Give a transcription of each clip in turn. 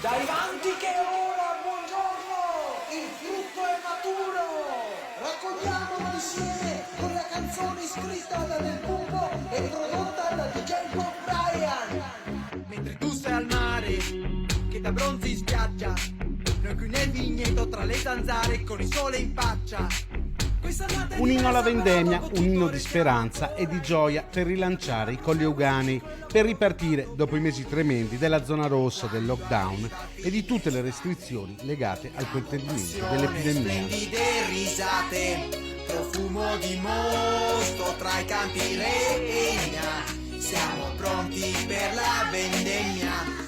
Dai vanti che ora, buongiorno, il frutto è maturo. Raccogliamolo insieme con la canzone scritta da Del Pupo e prodotta da DJ Bob Bryan. Mentre tu sei al mare, che da bronzi in spiaggia, noi qui nel vigneto tra le zanzare con il sole in faccia. Un inno alla vendemmia, un inno di speranza e di gioia per rilanciare i Colli Euganei, per ripartire dopo i mesi tremendi della zona rossa del lockdown e di tutte le restrizioni legate al contenimento dell'epidemia. Splendide risate, profumo di mosto tra i campi regna, siamo pronti per la vendemmia.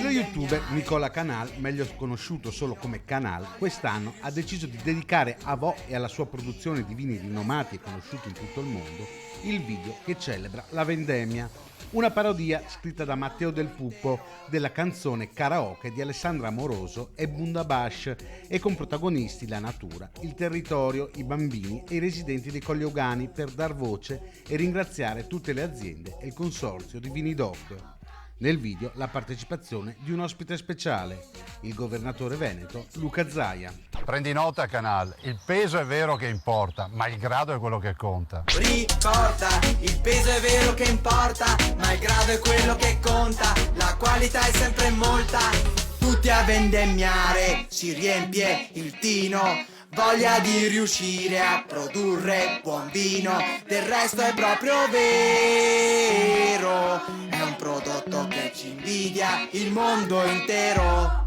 Lo youtuber Nicola Canal, meglio conosciuto solo come Canal, quest'anno ha deciso di dedicare a Vo e alla sua produzione di vini rinomati e conosciuti in tutto il mondo il video che celebra la vendemmia, una parodia scritta da Matteo Del Pupo della canzone Karaoke di Alessandra Amoroso e Bundabash e con protagonisti la natura, il territorio, i bambini e i residenti dei Colli Euganei per dar voce e ringraziare tutte le aziende e il consorzio di Vini Doc. Nel video la partecipazione di un ospite speciale, il governatore veneto Luca Zaia. Prendi nota, Canal, il peso è vero che importa, ma il grado è quello che conta. Ricorda, il peso è vero che importa, ma il grado è quello che conta, la qualità è sempre molta. Tutti a vendemmiare, si riempie il tino, voglia di riuscire a produrre buon vino, del resto è proprio vero, è un prodotto che ci invidia il mondo intero.